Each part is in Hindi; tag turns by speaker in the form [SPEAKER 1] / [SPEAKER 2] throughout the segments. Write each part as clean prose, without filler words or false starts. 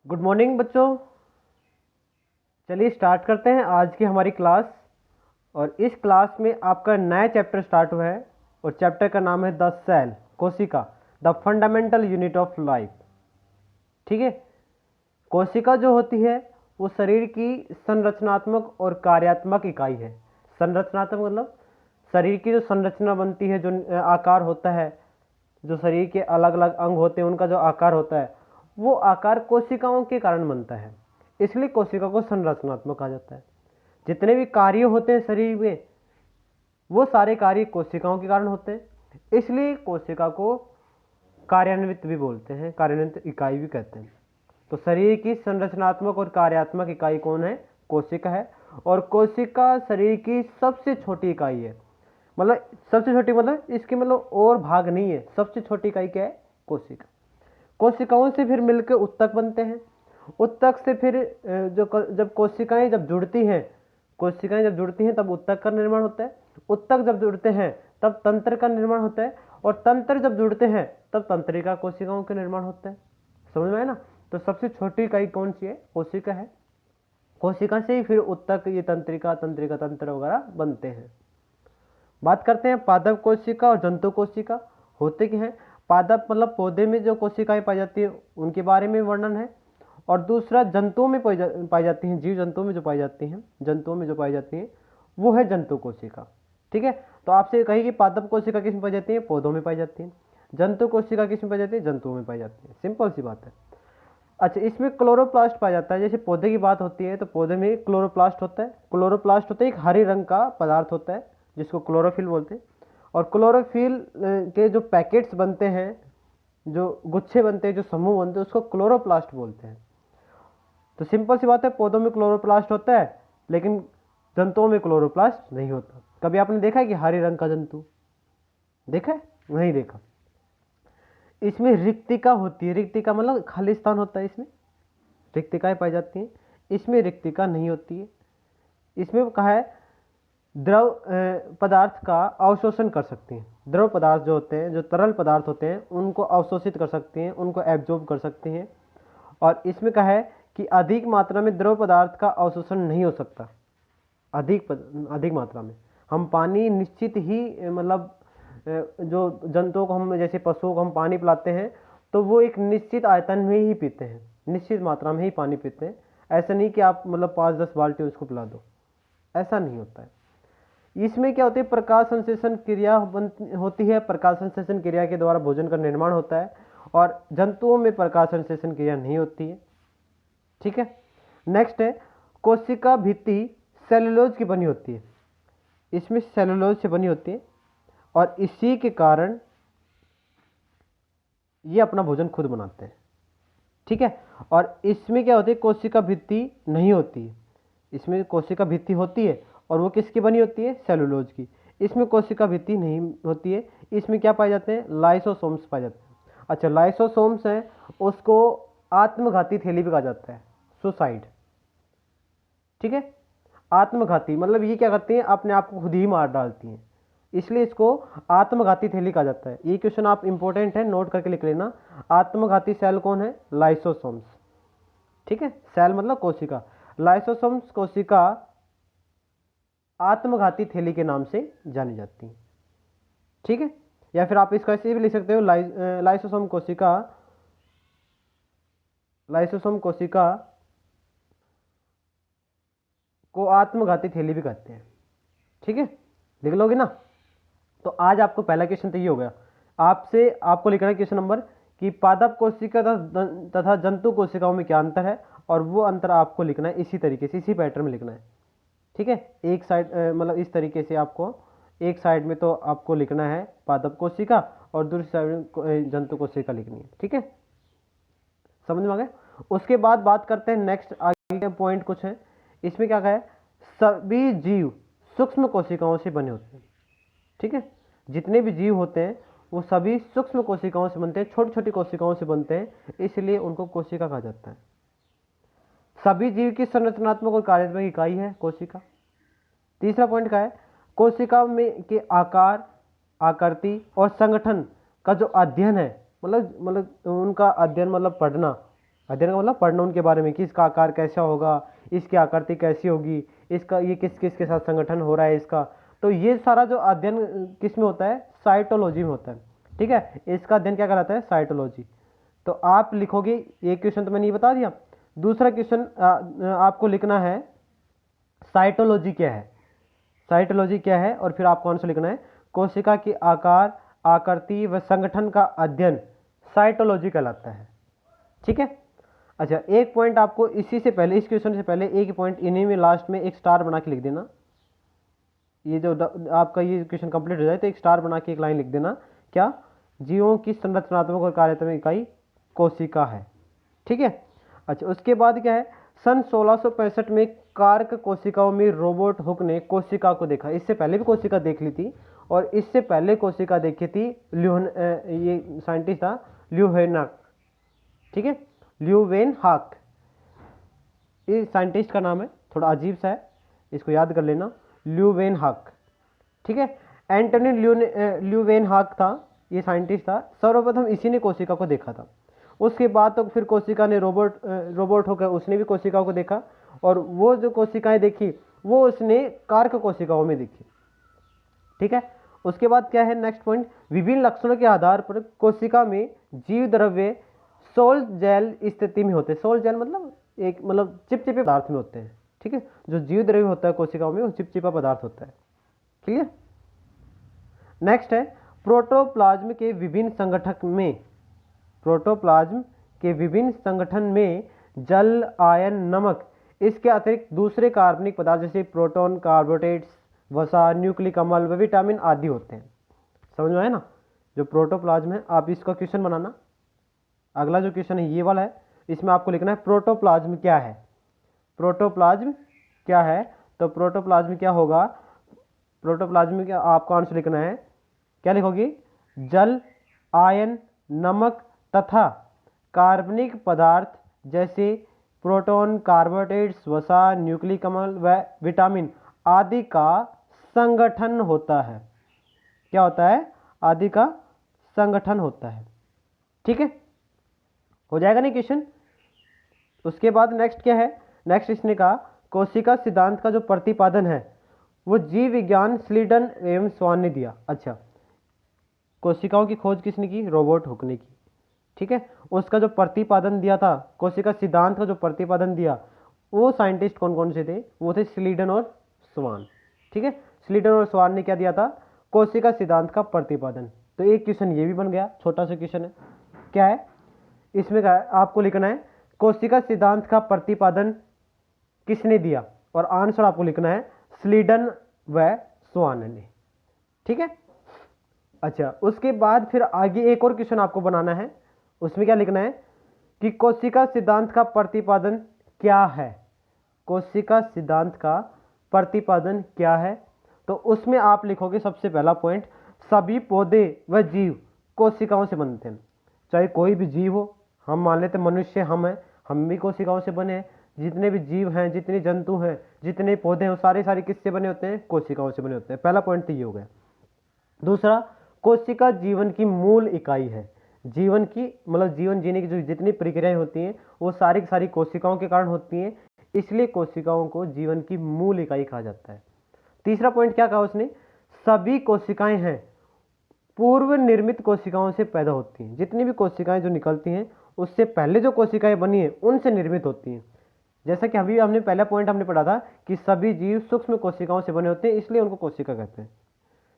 [SPEAKER 1] गुड मॉर्निंग बच्चों। चलिए स्टार्ट करते हैं आज की हमारी क्लास। और इस क्लास में आपका नया चैप्टर स्टार्ट हुआ है और चैप्टर का नाम है द सेल, कोशिका, the fundamental unit of life. ठीक है। कोशिका जो होती है वो शरीर की संरचनात्मक और कार्यात्मक इकाई है। संरचनात्मक मतलब शरीर की जो संरचना बनती है, जो आकार होता है, जो शरीर के अलग अलग अंग होते हैं उनका जो आकार होता है, वो आकार कोशिकाओं के कारण बनता है। इसलिए कोशिका को संरचनात्मक कहा जाता है। जितने भी कार्य होते हैं शरीर में, वो सारे कार्य कोशिकाओं के कारण होते हैं। इसलिए कोशिका को कार्यान्वित भी बोलते हैं, कार्यान्वित इकाई भी कहते हैं। तो शरीर की संरचनात्मक और कार्यात्मक इकाई कौन है? कोशिका है। और कोशिका शरीर की सबसे छोटी इकाई है। मतलब सबसे छोटी मतलब इसके मतलब और भाग नहीं है, सबसे छोटी इकाई क्या है? कोशिका। कोशिकाओं से फिर मिलकर उत्तक बनते हैं। उत्तक से फिर जब कोशिकाएं जब जुड़ती हैं, कोशिकाएं जब जुड़ती हैं तब उत्तक का निर्माण होता है। उत्तक जब जुड़ते हैं तब तंत्र का निर्माण होता है। और तंत्र जब जुड़ते हैं तब तंत्रिका कोशिकाओं का निर्माण होता है। समझ में आया ना? तो सबसे छोटी इकाई कौन सी है? कोशिका है। कोशिका से ही फिर उत्तक, ये तंत्रिका, तंत्रिका तंत्र वगैरह बनते हैं। बात करते हैं पादप कोशिका और जंतु कोशिका होते क्या हैं। पादप मतलब पौधे में जो कोशिकाएं पाई जाती हैं उनके बारे में वर्णन है। और दूसरा जंतुओं में पाई जाती हैं, जीव जंतुओं में जो पाई जाती हैं, जंतुओं में जो पाई जाती हैं वो है जंतु कोशिका। ठीक है। तो आपसे कही कि पादप कोशिका किस में पाई जाती है? पौधों में पाई जाती है। जंतु कोशिका किस में पाई जाती है? जंतुओं में पाई जाती है। सिंपल सी बात है। अच्छा, इसमें क्लोरोप्लास्ट पाया जाता है। जैसे पौधे की बात होती है तो पौधे में क्लोरोप्लास्ट होता है। क्लोरोप्लास्ट होता है एक हरे रंग का पदार्थ होता है जिसको क्लोरोफिल बोलते हैं। और क्लोरोफिल के जो पैकेट्स बनते हैं, जो गुच्छे बनते हैं, जो समूह बनते हैं, उसको क्लोरोप्लास्ट बोलते हैं। तो सिंपल सी बात है, पौधों में क्लोरोप्लास्ट होता है लेकिन जंतुओं में क्लोरोप्लास्ट नहीं होता। कभी आपने देखा है कि हरे रंग का जंतु देखा है? नहीं देखा। इसमें रिक्तिका होती है। रिक्तिका मतलब खाली स्थान होता है, इसमें रिक्तिकाएं पाई जाती हैं। इसमें रिक्तिका नहीं होती है। इसमें कहा है द्रव पदार्थ का अवशोषण कर सकती हैं। द्रव पदार्थ जो होते हैं, जो तरल पदार्थ होते हैं, उनको अवशोषित कर सकती हैं, उनको एब्जॉर्ब कर सकती हैं। और इसमें कहा है कि अधिक मात्रा में द्रव पदार्थ का अवशोषण नहीं हो सकता। अधिक मात्रा में हम पानी निश्चित ही मतलब जो जंतुओं को हम, जैसे पशुओं को हम पानी पिलाते हैं तो वो एक निश्चित आयतन में ही पीते हैं, निश्चित मात्रा में ही पानी पीते हैं। ऐसा नहीं कि आप मतलब 5-10 बाल्टी उसको पिला दो, ऐसा नहीं होता है। इसमें क्या होती है? प्रकाश संश्लेषण क्रिया होती है। प्रकाश संश्लेषण क्रिया के द्वारा भोजन का निर्माण होता है। और जंतुओं में प्रकाश संश्लेषण क्रिया नहीं होती है। ठीक है। नेक्स्ट है कोशिका भित्ति सेलुलोज की बनी होती है। इसमें सेलुलोज से बनी होती है और इसी के कारण ये अपना भोजन खुद बनाते हैं। ठीक है। और इसमें क्या होती है? कोशिका भित्ति नहीं होती है। इसमें कोशिका भित्ति होती है और वो किसकी बनी होती है? सेलुलोज की। इसमें कोशिका भित्ति नहीं होती है। इसमें क्या पाए जाते हैं? लाइसोसोम्स पाए जाते हैं। अच्छा, लाइसोसोम्स हैं, उसको आत्मघाती थैली भी कहा जाता है, सुसाइड। ठीक है। आत्मघाती मतलब ये क्या करती हैं? अपने आप को खुद ही मार डालती हैं, इसलिए इसको आत्मघाती थैली कहा जाता है। ये क्वेश्चन आप इंपॉर्टेंट है, नोट करके लिख लेना। आत्मघाती सेल कौन है? लाइसोसोम्स। ठीक है। सेल मतलब कोशिका। लाइसोसोम्स कोशिका आत्मघाती थैली के नाम से जानी जाती है। ठीक है। या फिर आप इसको ऐसे भी लिख सकते हो, लाइसोसोम कोशिका, लाइसोसोम कोशिका को आत्मघाती थैली भी कहते हैं। ठीक है, लिख लोगे ना? तो आज आपको पहला क्वेश्चन तो ये हो गया। आपसे आपको लिखना है क्वेश्चन नंबर कि पादप कोशिका तथा जंतु कोशिकाओं में क्या अंतर है, और वो अंतर आपको लिखना है इसी तरीके से, इसी पैटर्न में लिखना है। ठीक है। एक साइड मतलब इस तरीके से आपको, एक साइड में तो आपको लिखना है पादप कोशिका और दूसरी साइड में जंतु कोशिका लिखनी है। ठीक है, समझ में आ गया? उसके बाद बात करते हैं नेक्स्ट, आगे के पॉइंट कुछ है। इसमें क्या कहा है? सभी जीव सूक्ष्म कोशिकाओं से बने होते हैं। ठीक है। जितने भी जीव होते हैं वो सभी सूक्ष्म कोशिकाओं से बनते हैं, छोटी छोटी कोशिकाओं से बनते हैं, इसलिए उनको कोशिका कहा जाता है। सभी जीव की संरचनात्मक और कार्यात्मक इकाई है कोशिका। तीसरा पॉइंट क्या है? कोशिका में के आकार, आकृति और संगठन का जो अध्ययन है, मतलब उनका अध्ययन मतलब पढ़ना, अध्ययन का मतलब पढ़ना उनके बारे में कि इसका आकार कैसा होगा, इसकी आकृति कैसी होगी, इसका ये किस किस के साथ संगठन हो रहा है इसका। तो ये सारा जो अध्ययन किस में होता है, साइटोलॉजी में होता है। ठीक है, इसका अध्ययन क्या कहलाता है, साइटोलॉजी। तो आप लिखोगे, एक क्वेश्चन तो मैंने ये बता दिया। दूसरा क्वेश्चन आपको लिखना है साइटोलॉजी क्या है, साइटोलॉजी क्या है, और फिर आपको आंसर लिखना है कोशिका की आकार, आकृति व संगठन का अध्ययन साइटोलॉजी कहलाता है। ठीक है। अच्छा, एक पॉइंट आपको इसी से पहले, इस क्वेश्चन से पहले एक पॉइंट इन्हीं में लास्ट में एक स्टार बना के लिख देना। ये जो आपका ये क्वेश्चन कंप्लीट हो जाए तो एक स्टार बना के एक लाइन लिख देना, क्या, जीवों की संरचनात्मक और कार्यात्मक इकाई कोशिका है। ठीक है। अच्छा, उसके बाद क्या है, सन 1665 में कार्क कोशिकाओं में रोबर्ट हुक ने कोशिका को देखा। इससे पहले भी कोशिका देख ली थी, और इससे पहले कोशिका देखी थी ये साइंटिस्ट था ल्यूहेनहाक। ठीक है, ल्यूवेनहाक, ये साइंटिस्ट का नाम है, थोड़ा अजीब सा है, इसको याद कर लेना, ल्यूवेनहाक। ठीक है, एंटनी ल्यूवेनहाक था, ये साइंटिस्ट था, सर्वप्रथम इसी ने कोशिका को देखा था। उसके बाद तो फिर कोशिका ने रोबोट होकर उसने भी कोशिकाओं को देखा, और वो जो कोशिकाएं देखी वो उसने कार्क कोशिकाओं में देखी। ठीक है। उसके बाद क्या है, नेक्स्ट पॉइंट, विभिन्न लक्षणों के आधार पर कोशिका में जीव द्रव्य सोल जेल स्थिति में होते हैं। सोल जेल मतलब एक मतलब चिपचिपे पदार्थ में होते हैं। ठीक है, जो जीव द्रव्य होता है कोशिकाओं में वो चिपचिपा पदार्थ होता है। क्लियर। नेक्स्ट है, प्रोटोप्लाज्म के विभिन्न संगठन में, प्रोटोप्लाज्म के विभिन्न संगठन में जल, आयन, नमक, इसके अतिरिक्त दूसरे कार्बनिक पदार्थ जैसे प्रोटॉन, कार्बोनेट्स, वसा, न्यूक्लिक अम्ल व विटामिन आदि होते हैं। समझ में आया ना, जो प्रोटोप्लाज्म है। आप इसका क्वेश्चन बनाना, अगला जो क्वेश्चन है ये वाला है, इसमें आपको लिखना है प्रोटोप्लाज्म क्या है। प्रोटोप्लाज्म क्या है, तो प्रोटोप्लाज्म क्या होगा, प्रोटोप्लाज्म का आपको आंसर लिखना है, क्या लिखोगे, जल, आयन, नमक तथा कार्बनिक पदार्थ जैसे प्रोटॉन, कार्बोनेट्स, वसा, न्यूक्लिक अम्ल व विटामिन आदि का संगठन होता है। क्या होता है, आदि का संगठन होता है। ठीक है, हो जाएगा नहीं क्वेश्चन। उसके बाद नेक्स्ट क्या है, नेक्स्ट इसने कहा कोशिका सिद्धांत का जो प्रतिपादन है वो जीव विज्ञान स्लीडन एवं स्वान ने दिया। अच्छा, कोशिकाओं की खोज किसने की, रोबर्ट हुक ने की। ठीक है, उसका जो प्रतिपादन दिया था, कोशिका सिद्धांत का जो प्रतिपादन दिया, वो साइंटिस्ट कौन कौन से थे, वो थे स्लीडन और स्वान। ठीक है, स्लीडन और स्वान ने क्या दिया था, कोशिका सिद्धांत का प्रतिपादन। तो एक क्वेश्चन ये भी बन गया, छोटा सा क्वेश्चन है, क्या है इसमें, क्या है आपको लिखना है कोशिका सिद्धांत का प्रतिपादन किसने दिया, और आंसर आपको लिखना है स्लीडन व स्वान ने। ठीक है। अच्छा, उसके बाद फिर आगे एक और क्वेश्चन आपको बनाना है, उसमें क्या लिखना है कि कोशिका सिद्धांत का प्रतिपादन क्या है, कोशिका सिद्धांत का प्रतिपादन क्या है। तो उसमें आप लिखोगे सबसे पहला पॉइंट, सभी पौधे व जीव कोशिकाओं से बनते हैं। चाहे कोई भी जीव हो, हम मान लेते मनुष्य हम हैं, हम भी कोशिकाओं से बने हैं। जितने भी जीव हैं, जितने जंतु हैं, जितने पौधे हैं, सारे किससे बने होते हैं, कोशिकाओं से बने होते हैं। पहला पॉइंट तो ये हो गया। दूसरा, कोशिका जीवन की मूल इकाई है। जीवन की मतलब जीवन जीने की जो जितनी प्रक्रियाएं होती हैं वो सारी की सारी कोशिकाओं के कारण होती हैं, इसलिए कोशिकाओं को जीवन की मूल इकाई कहा जाता है। तीसरा पॉइंट क्या कहा उसने, सभी कोशिकाएं हैं पूर्व निर्मित कोशिकाओं से पैदा होती हैं। जितनी भी कोशिकाएं जो निकलती हैं उससे पहले जो कोशिकाएं बनी हैं उनसे निर्मित होती हैं। जैसा कि अभी हमने पहला पॉइंट हमने पढ़ा था कि सभी जीव सूक्ष्म कोशिकाओं से बने होते हैं, इसलिए उनको कोशिका कहते हैं।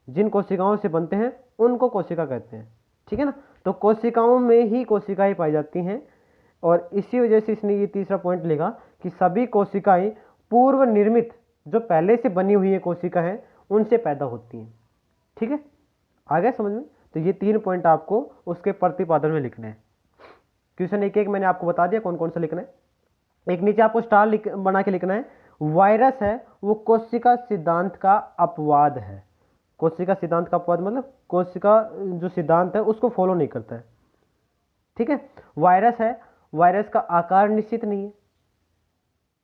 [SPEAKER 1] जिन कोशिकाओं से बनते हैं उनको कोशिका कहते हैं। ठीक है ना, तो कोशिकाओं में ही कोशिकाएं पाई जाती हैं, और इसी वजह से इसने ये तीसरा पॉइंट लिखा कि सभी कोशिकाएं पूर्व निर्मित जो पहले से बनी हुई है कोशिका है उनसे पैदा होती हैं। ठीक है, आ गया समझ में। तो ये 3 पॉइंट आपको उसके प्रतिपादन में लिखने हैं। क्वेश्चन एक एक मैंने आपको बता दिया कौन कौन सा लिखना है। एक नीचे आपको स्टार बना के लिखना है, वायरस है वो कोशिका सिद्धांत का अपवाद है। कोशिका सिद्धांत का अपवाद मतलब कोशिका जो सिद्धांत है उसको फॉलो नहीं करता है। ठीक है, वायरस है, वायरस का आकार निश्चित नहीं है,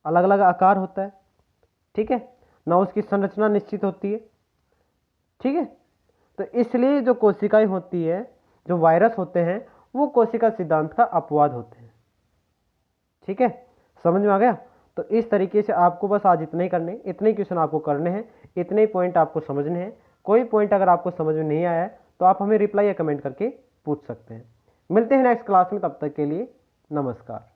[SPEAKER 1] अलग अलग आकार होता है। ठीक है ना, उसकी संरचना निश्चित होती है। ठीक है, तो इसलिए जो कोशिकाएं होती है, जो वायरस होते हैं वो कोशिका सिद्धांत का अपवाद होते हैं। ठीक है, समझ में आ गया। तो इस तरीके से आपको बस आज इतने ही करने, इतने ही क्वेश्चन आपको करने हैं, इतने ही पॉइंट आपको समझने हैं। कोई पॉइंट अगर आपको समझ में नहीं आया है तो आप हमें रिप्लाई या कमेंट करके पूछ सकते हैं। मिलते हैं नेक्स्ट क्लास में, तब तक के लिए नमस्कार।